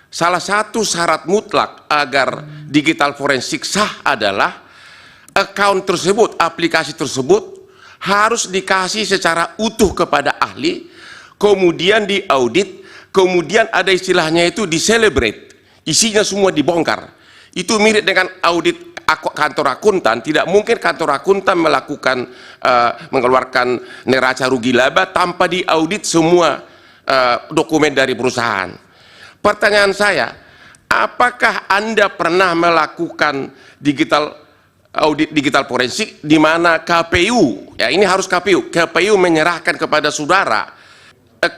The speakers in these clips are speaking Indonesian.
salah satu syarat mutlak agar digital forensik sah adalah account tersebut, aplikasi tersebut harus dikasih secara utuh kepada ahli, kemudian diaudit, kemudian ada istilahnya itu di-celebrate, isinya semua dibongkar. Itu mirip dengan audit kantor akuntan. Tidak mungkin kantor akuntan melakukan mengeluarkan neraca rugi laba tanpa diaudit semua dokumen dari perusahaan. Pertanyaan saya, apakah Anda pernah melakukan audit digital forensik di mana KPU, ya ini harus KPU menyerahkan kepada saudara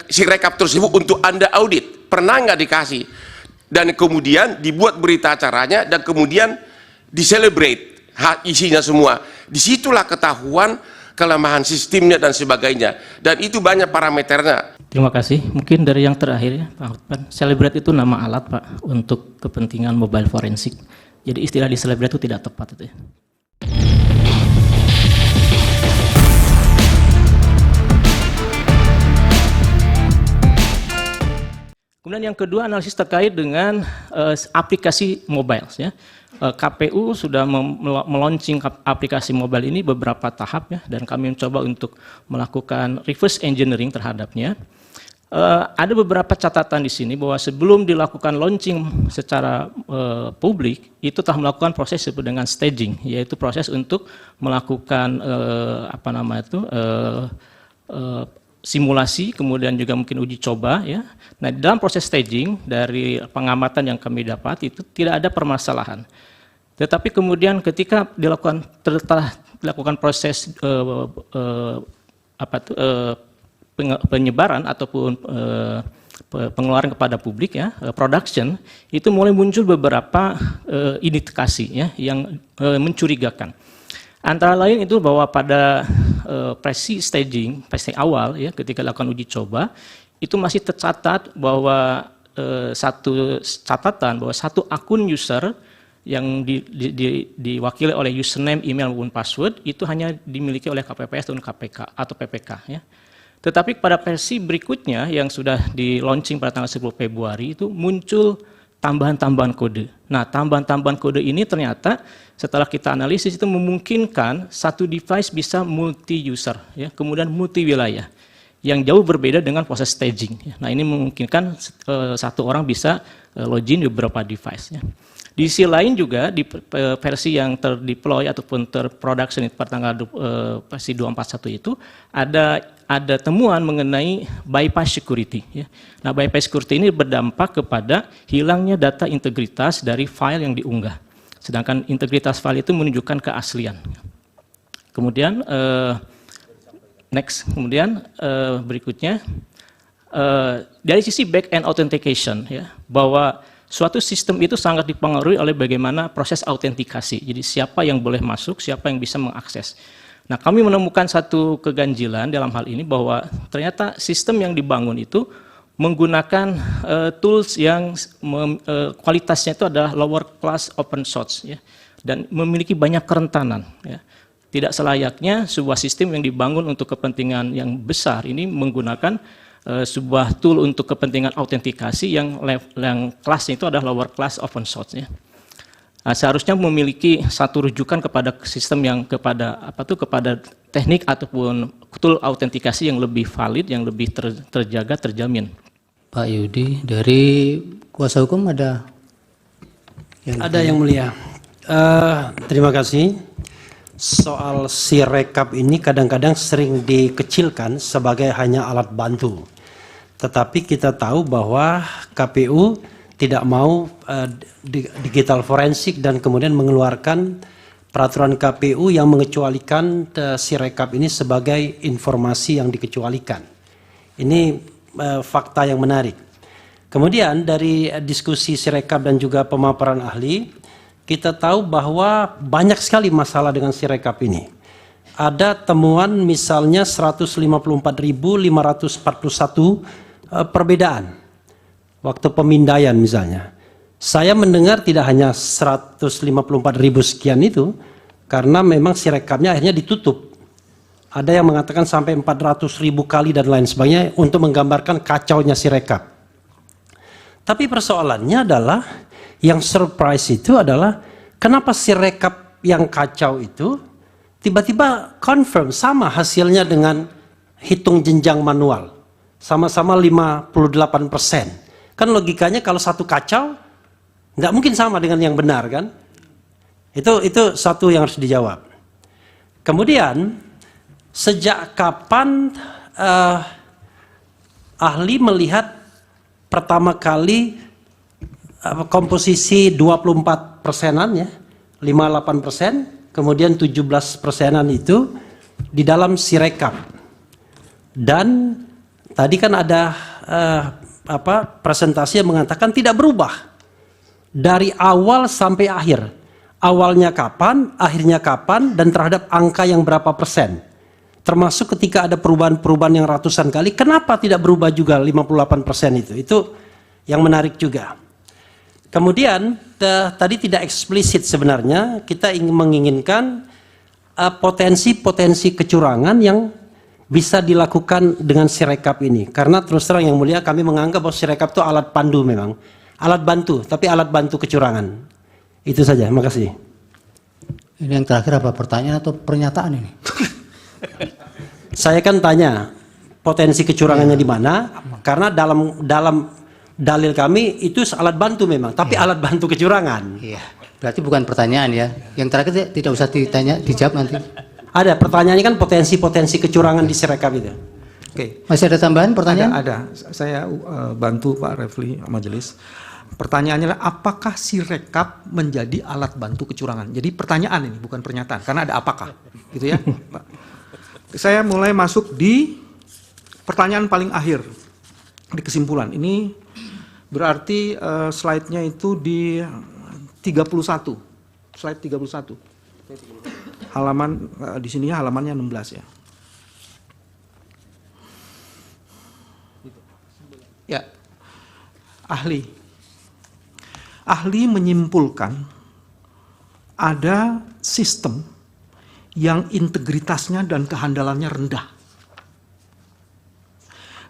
Sirekap tersebut untuk Anda audit? Pernah nggak dikasih? Dan kemudian dibuat berita acaranya dan kemudian di-celebrate isinya semua. Disitulah ketahuan kelemahan sistemnya dan sebagainya. Dan itu banyak parameternya. Terima kasih. Mungkin dari yang terakhir ya, Pak Hotman. Celebrate itu nama alat, Pak, untuk kepentingan mobile forensik. Jadi istilah di-celebrate itu tidak tepat itu ya. Kemudian yang kedua, analisis terkait dengan aplikasi mobile. Ya. KPU sudah meluncing aplikasi mobile ini beberapa tahap, ya, dan kami mencoba untuk melakukan reverse engineering terhadapnya. Ada beberapa catatan di sini bahwa sebelum dilakukan launching secara publik, itu telah melakukan proses disebut dengan staging, yaitu proses untuk melakukan simulasi, kemudian juga mungkin uji coba, ya. Nah, dalam proses staging dari pengamatan yang kami dapat itu tidak ada permasalahan. Tetapi kemudian ketika dilakukan proses penyebaran ataupun pengeluaran kepada publik, ya, production, itu mulai muncul beberapa indikasi, ya, yang mencurigakan. Antara lain itu bahwa pada staging awal, ya, ketika dilakukan uji coba, itu masih tercatat bahwa satu akun user yang diwakili oleh username, email maupun password itu hanya dimiliki oleh KPPS dan KPK atau PPK, ya. Tetapi pada versi berikutnya yang sudah di launching pada tanggal 10 Februari itu muncul tambahan-tambahan kode. Nah, tambahan-tambahan kode ini ternyata setelah kita analisis itu memungkinkan satu device bisa multi user, ya, kemudian multi wilayah, yang jauh berbeda dengan proses staging. Nah, ini memungkinkan satu orang bisa login di beberapa device. Ya. Di sisi lain juga di versi yang terdeploy ataupun terproduction pada tanggal versi 241 itu ada temuan mengenai bypass security. Ya. Nah, bypass security ini berdampak kepada hilangnya data integritas dari file yang diunggah. Sedangkan integritas file itu menunjukkan keaslian. Kemudian kemudian berikutnya dari sisi back-end authentication, ya, bahwa suatu sistem itu sangat dipengaruhi oleh bagaimana proses autentikasi. Jadi siapa yang boleh masuk, siapa yang bisa mengakses. Nah, kami menemukan satu keganjilan dalam hal ini bahwa ternyata sistem yang dibangun itu menggunakan tools yang kualitasnya itu adalah lower class open source, ya, dan memiliki banyak kerentanan. Ya. Tidak selayaknya sebuah sistem yang dibangun untuk kepentingan yang besar ini menggunakan sebuah tool untuk kepentingan autentikasi yang kelasnya itu adalah lower class open source. Ya. Nah, seharusnya memiliki satu rujukan kepada sistem yang kepada teknik ataupun tool autentikasi yang lebih valid, yang lebih terjaga, terjamin. Pak Yudi, dari kuasa hukum ada yang mulia. Terima kasih. Soal Sirekap ini kadang-kadang sering dikecilkan sebagai hanya alat bantu. Tetapi kita tahu bahwa KPU tidak mau digital forensik dan kemudian mengeluarkan peraturan KPU yang mengecualikan Sirekap ini sebagai informasi yang dikecualikan. Ini fakta yang menarik. Kemudian dari diskusi Sirekap dan juga pemaparan ahli, kita tahu bahwa banyak sekali masalah dengan Sirekap ini. Ada temuan misalnya 154.541 perbedaan waktu pemindaian misalnya. Saya mendengar tidak hanya 154.000 sekian itu, karena memang Sirekapnya akhirnya ditutup. Ada yang mengatakan sampai 400.000 kali dan lain sebagainya untuk menggambarkan kacaunya Sirekap. Tapi persoalannya adalah yang surprise itu adalah kenapa Sirekap yang kacau itu tiba-tiba confirm sama hasilnya dengan hitung jenjang manual. Sama-sama 58%. Kan logikanya kalau satu kacau nggak mungkin sama dengan yang benar kan? Itu satu yang harus dijawab. Kemudian sejak kapan ahli melihat pertama kali komposisi 24%-an ya, 58%, kemudian 17%-an itu di dalam Sirekap. Dan tadi kan ada presentasi yang mengatakan tidak berubah dari awal sampai akhir. Awalnya kapan, akhirnya kapan, dan terhadap angka yang berapa persen. Termasuk ketika ada perubahan-perubahan yang ratusan kali, kenapa tidak berubah juga 58% itu? Itu yang menarik juga. Kemudian tadi tidak eksplisit sebenarnya, kita menginginkan potensi-potensi kecurangan yang bisa dilakukan dengan Sirekap ini. Karena terus terang yang mulia kami menganggap bahwa Sirekap itu alat pandu memang. Alat bantu, tapi alat bantu kecurangan. Itu saja, terima kasih. Ini yang terakhir apa pertanyaan atau pernyataan ini? Saya kan tanya potensi kecurangannya di mana, karena dalam dalil kami itu alat bantu memang, tapi alat bantu kecurangan. Iya. Berarti bukan pertanyaan ya. Yang terakhir tidak usah dijawab nanti. Ada pertanyaannya kan potensi-potensi kecurangan di Sirekap itu. Oke. Masih ada tambahan pertanyaan? Ada. Saya bantu Pak Refli majelis. Pertanyaannya adalah apakah Sirekap menjadi alat bantu kecurangan? Jadi pertanyaan ini bukan pernyataan karena ada apakah, gitu ya, Pak. Saya mulai masuk di pertanyaan paling akhir di kesimpulan. Ini berarti slide-nya itu di 31. Slide 31. Halaman di sini halamannya 16 ya. Ya. Ahli menyimpulkan ada sistem yang integritasnya dan kehandalannya rendah.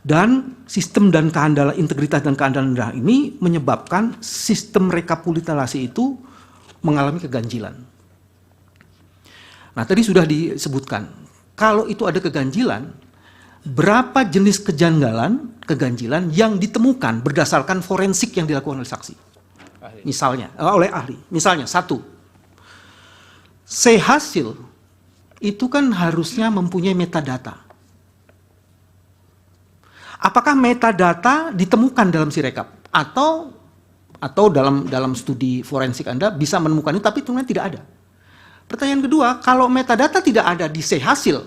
Dan sistem dan kehandalan, integritas dan kehandalan rendah ini menyebabkan sistem rekapitulasi itu mengalami keganjilan. Nah, tadi sudah disebutkan, kalau itu ada keganjilan, berapa jenis keganjilan yang ditemukan berdasarkan forensik yang dilakukan oleh saksi. Misalnya, oleh ahli. Misalnya, 1. C-hasil itu kan harusnya mempunyai metadata. Apakah metadata ditemukan dalam Sirekap atau dalam studi forensik Anda bisa menemukan itu tapi ternyata tidak ada. Pertanyaan kedua, kalau metadata tidak ada di C-hasil,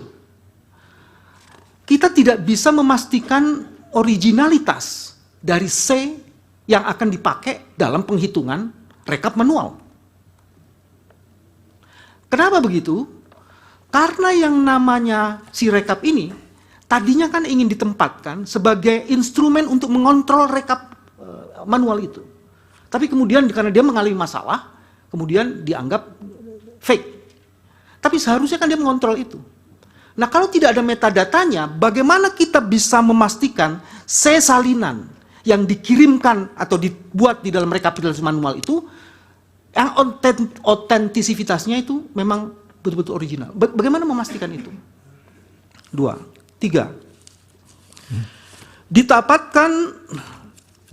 kita tidak bisa memastikan originalitas dari C yang akan dipakai dalam penghitungan rekap manual. Kenapa begitu? Karena yang namanya Sirekap ini tadinya kan ingin ditempatkan sebagai instrumen untuk mengontrol rekap manual itu. Tapi kemudian karena dia mengalami masalah, kemudian dianggap fake. Tapi seharusnya kan dia mengontrol itu. Nah, kalau tidak ada metadatanya, bagaimana kita bisa memastikan C salinan yang dikirimkan atau dibuat di dalam rekapitulasi manual itu yang otentisitasnya itu memang betul-betul original. Bagaimana memastikan itu? 2. 3. Didapatkan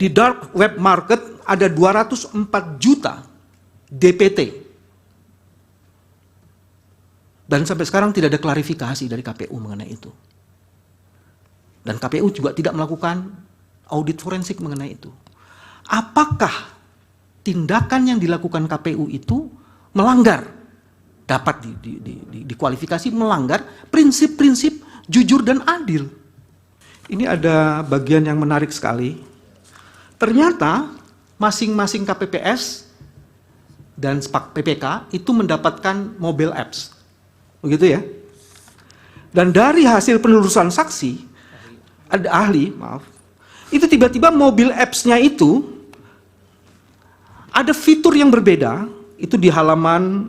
di dark web market ada 204 juta DPT. Dan sampai sekarang tidak ada klarifikasi dari KPU mengenai itu. Dan KPU juga tidak melakukan audit forensik mengenai itu. Apakah tindakan yang dilakukan KPU itu melanggar, dapat dikualifikasi melanggar prinsip-prinsip jujur dan adil? Ini ada bagian yang menarik sekali. Ternyata masing-masing KPPS dan PPK itu mendapatkan mobile apps. Begitu ya. Dan dari hasil penelusuran saksi, ada ahli, maaf, itu tiba-tiba mobile apps-nya itu ada fitur yang berbeda, itu di halaman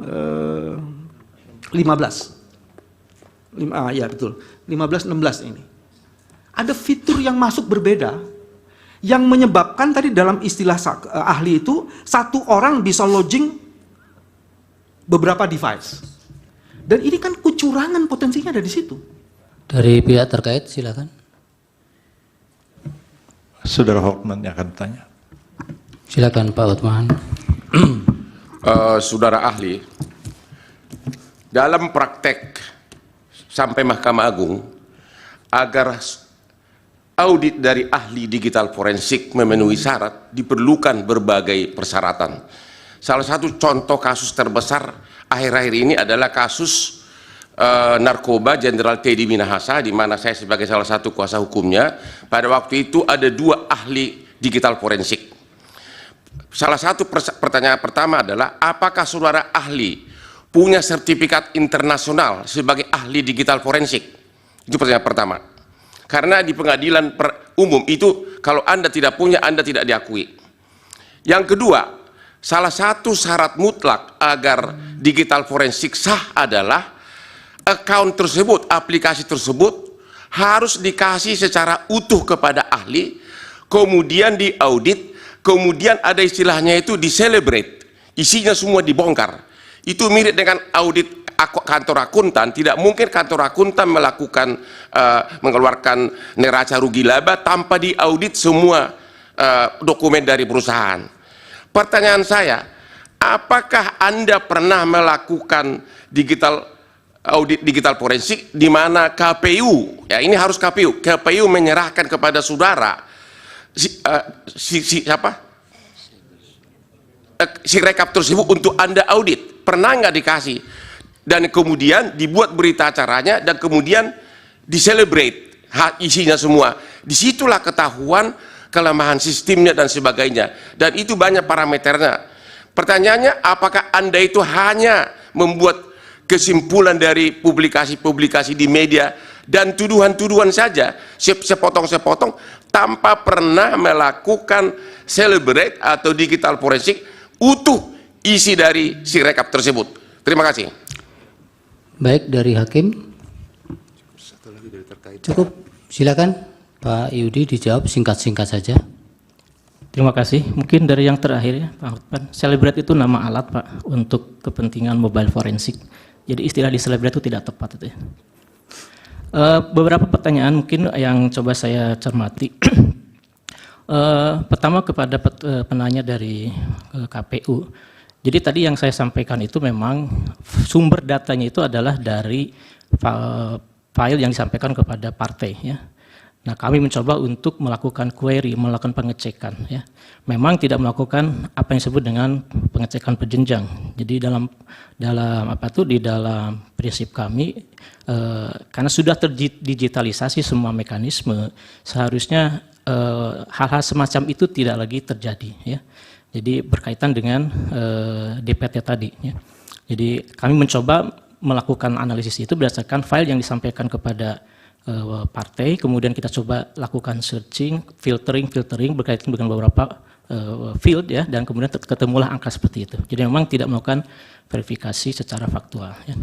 15. Ya betul, 15-16 ini. Ada fitur yang masuk berbeda, yang menyebabkan tadi dalam istilah ahli itu satu orang bisa lodging beberapa device. Dan ini kan kecurangan potensinya ada di situ. Dari pihak terkait silakan. Saudara Hotman yang akan bertanya. Silakan Pak Hotman. Saudara ahli, dalam praktek sampai Mahkamah Agung, agar audit dari ahli digital forensik memenuhi syarat, diperlukan berbagai persyaratan. Salah satu contoh kasus terbesar akhir-akhir ini adalah kasus narkoba Jenderal Teddy Minahasa, di mana saya sebagai salah satu kuasa hukumnya. Pada waktu itu ada 2 ahli digital forensik. Salah satu pertanyaan pertama adalah, apakah saudara ahli punya sertifikat internasional sebagai ahli digital forensik? Itu pertanyaan pertama. Karena di pengadilan umum itu kalau Anda tidak punya, Anda tidak diakui. Yang kedua, salah satu syarat mutlak agar digital forensik sah adalah account tersebut, aplikasi tersebut harus dikasih secara utuh kepada ahli, kemudian diaudit, kemudian ada istilahnya itu di-celebrate, isinya semua dibongkar. Itu mirip dengan audit kantor akuntan. Tidak mungkin kantor akuntan melakukan mengeluarkan neraca rugi laba tanpa diaudit semua dokumen dari perusahaan. Pertanyaan saya, apakah Anda pernah melakukan audit digital forensik di mana KPU, ya ini harus KPU menyerahkan kepada saudara si rekap tersebut untuk Anda audit? Pernah nggak dikasih? Dan kemudian dibuat berita acaranya dan kemudian di-celebrate isinya semua. Disitulah ketahuan kelemahan sistemnya dan sebagainya. Dan itu banyak parameternya. Pertanyaannya, apakah Anda itu hanya membuat kesimpulan dari publikasi-publikasi di media dan tuduhan-tuduhan saja, sepotong-sepotong, tanpa pernah melakukan celebrate atau digital forensik utuh isi dari si rekap tersebut? Terima kasih. Baik, dari hakim. Cukup, silakan Pak Yudi dijawab singkat-singkat saja. Terima kasih. Mungkin dari yang terakhir ya, Pak Hotman. Celebrate itu nama alat, Pak, untuk kepentingan mobile forensik. Jadi istilah di celebrate itu tidak tepat itu ya. Beberapa pertanyaan mungkin yang coba saya cermati. Pertama kepada penanya dari KPU. Jadi tadi yang saya sampaikan itu memang sumber datanya itu adalah dari file yang disampaikan kepada partai ya. Nah, kami mencoba untuk melakukan query, melakukan pengecekan ya. Memang tidak melakukan apa yang disebut dengan pengecekan berjenjang. Jadi dalam prinsip kami karena sudah terdigitalisasi semua mekanisme, seharusnya hal-hal semacam itu tidak lagi terjadi ya. Jadi berkaitan dengan DPT tadi ya. Jadi kami mencoba melakukan analisis itu berdasarkan file yang disampaikan kepada partai, kemudian kita coba lakukan searching, filtering berkaitan dengan beberapa field ya, dan kemudian ketemulah angka seperti itu. Jadi memang tidak melakukan verifikasi secara faktual ya.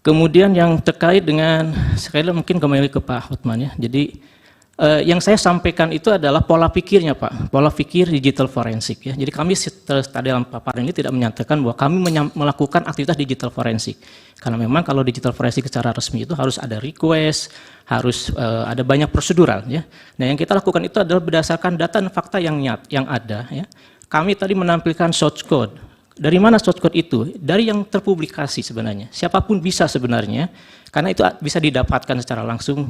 Kemudian yang terkait dengan, sekali lagi mungkin kembali ke Pak Hotman ya. Jadi yang saya sampaikan itu adalah pola pikirnya Pak, pola pikir digital forensik ya. Jadi kami dalam paparan ini tidak menyatakan bahwa kami melakukan aktivitas digital forensik. Karena memang kalau digital forensik secara resmi itu harus ada request, harus ada banyak prosedural ya. Nah, yang kita lakukan itu adalah berdasarkan data dan fakta yang ada ya. Kami tadi menampilkan source code. Dari mana source code itu? Dari yang terpublikasi sebenarnya. Siapapun bisa sebenarnya, karena itu bisa didapatkan secara langsung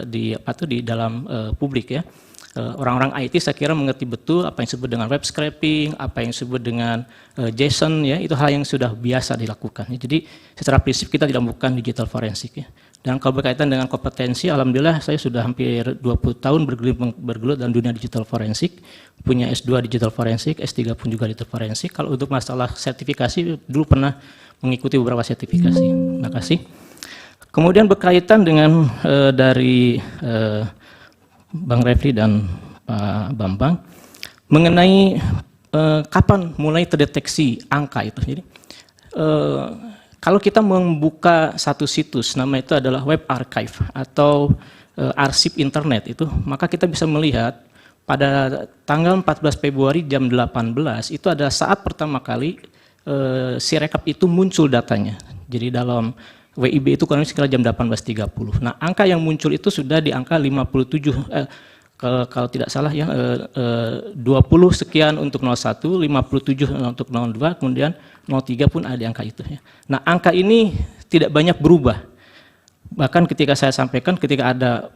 di dalam publik ya. Orang-orang IT saya kira mengerti betul apa yang disebut dengan web scraping, apa yang disebut dengan JSON ya, itu hal yang sudah biasa dilakukan. Jadi secara prinsip kita tidak melakukan digital forensik ya. Dan kalau berkaitan dengan kompetensi, alhamdulillah saya sudah hampir 20 tahun bergelut dalam dunia digital forensik, punya S2 digital forensik, S3 pun juga digital forensik. Kalau untuk masalah sertifikasi, dulu pernah mengikuti beberapa sertifikasi. Terima kasih. Kemudian berkaitan dengan dari Bang Refli dan Pak Bambang, mengenai kapan mulai terdeteksi angka itu. Jadi kalau kita membuka satu situs, nama itu adalah web archive atau arsip internet itu, maka kita bisa melihat pada tanggal 14 Februari jam 18 itu ada saat pertama kali Sirekap itu muncul datanya. Jadi dalam WIB itu kurang lebih sekitar jam 18.30. Nah, angka yang muncul itu sudah di angka 57, kalau tidak salah ya, 20 sekian untuk 01, 57 untuk 02, kemudian 03 pun ada di angka itu. Ya. Nah, angka ini tidak banyak berubah. Bahkan ketika saya sampaikan, ketika ada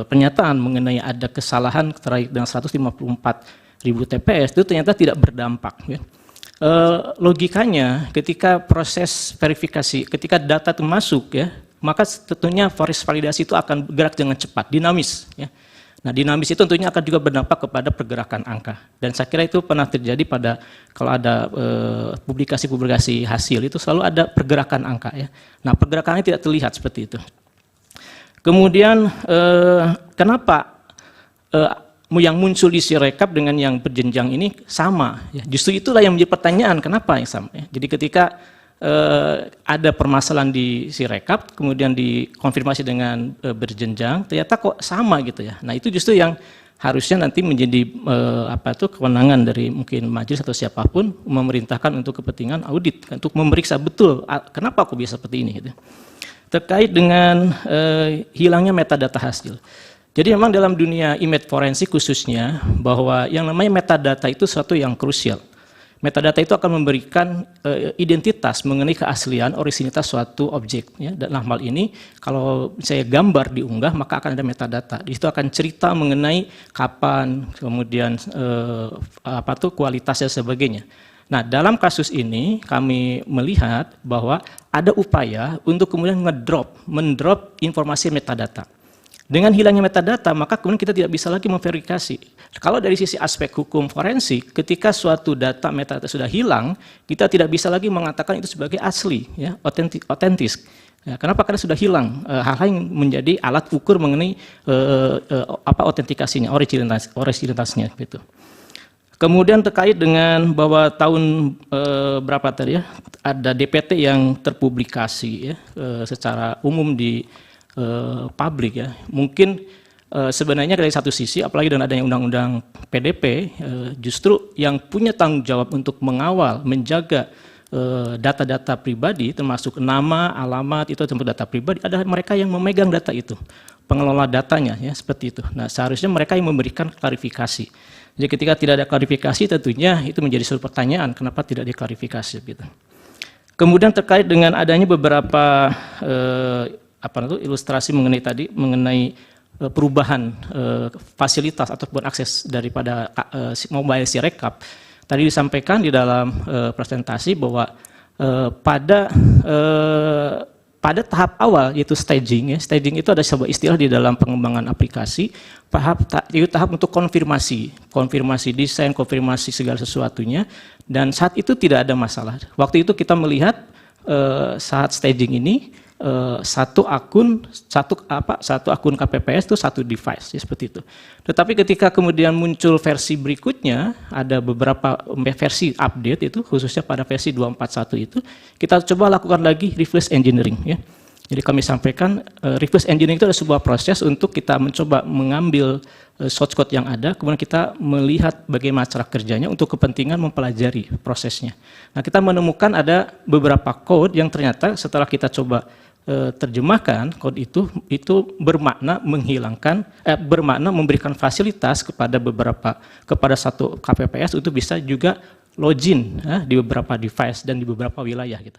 pernyataan mengenai ada kesalahan terkait dengan 154.000 TPS, itu ternyata tidak berdampak. Ya. Logikanya ketika proses verifikasi, ketika data itu masuk ya, maka tentunya proses validasi itu akan bergerak dengan cepat, dinamis ya. Nah, dinamis itu tentunya akan juga berdampak kepada pergerakan angka. Dan saya kira itu pernah terjadi pada kalau ada publikasi-publikasi hasil itu selalu ada pergerakan angka ya. Nah, pergerakannya tidak terlihat seperti itu. Kemudian kenapa yang muncul di Sirekap dengan yang berjenjang ini sama ya. Justru itulah yang menjadi pertanyaan, kenapa yang sama ya. Jadi ketika ada permasalahan di Sirekap kemudian dikonfirmasi dengan berjenjang, ternyata kok sama gitu ya. Nah, itu justru yang harusnya nanti menjadi kewenangan dari mungkin majelis atau siapapun memerintahkan untuk kepentingan audit, untuk memeriksa betul kenapa kok bisa seperti ini gitu. Terkait dengan hilangnya metadata hasil. Jadi memang dalam dunia image forensik khususnya bahwa yang namanya metadata itu sesuatu yang krusial. Metadata itu akan memberikan identitas mengenai keaslian orisinilitas suatu objek. Ya. Dalam hal ini kalau saya gambar diunggah maka akan ada metadata. Di situ akan cerita mengenai kapan, kemudian kualitasnya dan sebagainya. Nah, dalam kasus ini kami melihat bahwa ada upaya untuk kemudian mendrop informasi metadata. Dengan hilangnya metadata, maka kemudian kita tidak bisa lagi memverifikasi. Kalau dari sisi aspek hukum forensik, ketika suatu data metadata sudah hilang, kita tidak bisa lagi mengatakan itu sebagai asli, ya, otentis. Ya, kenapa? Karena sudah hilang hal-hal yang menjadi alat ukur mengenai autentikasinya, originalitasnya, gitu. Kemudian terkait dengan bahwa tahun berapa tadi ya, ada DPT yang terpublikasi ya, secara umum di publik ya, mungkin sebenarnya dari satu sisi, apalagi dengan adanya undang-undang PDP, justru yang punya tanggung jawab untuk mengawal, menjaga data-data pribadi, termasuk nama, alamat, itu tentu data pribadi, ada mereka yang memegang data itu, pengelola datanya ya, seperti itu. Nah, seharusnya mereka yang memberikan klarifikasi. Jadi ketika tidak ada klarifikasi, tentunya itu menjadi suatu pertanyaan, kenapa tidak diklarifikasi gitu. Kemudian terkait dengan adanya beberapa ilustrasi mengenai perubahan fasilitas ataupun akses daripada mobile Sirekap. Tadi disampaikan di dalam presentasi bahwa pada tahap awal yaitu staging ya, staging itu ada sebuah istilah di dalam pengembangan aplikasi, tahap untuk konfirmasi desain, konfirmasi segala sesuatunya, dan saat itu tidak ada masalah. Waktu itu kita melihat saat staging ini satu akun KPPS itu satu device ya, seperti itu. Tetapi ketika kemudian muncul versi berikutnya, ada beberapa versi update itu khususnya pada versi 241 itu, kita coba lakukan lagi reverse engineering ya. Jadi kami sampaikan reverse engineering itu adalah sebuah proses untuk kita mencoba mengambil source code yang ada, kemudian kita melihat bagaimana cara kerjanya untuk kepentingan mempelajari prosesnya. Nah, kita menemukan ada beberapa code yang ternyata setelah kita coba terjemahkan kode itu bermakna bermakna memberikan fasilitas kepada satu KPPS untuk bisa juga login di beberapa device dan di beberapa wilayah gitu.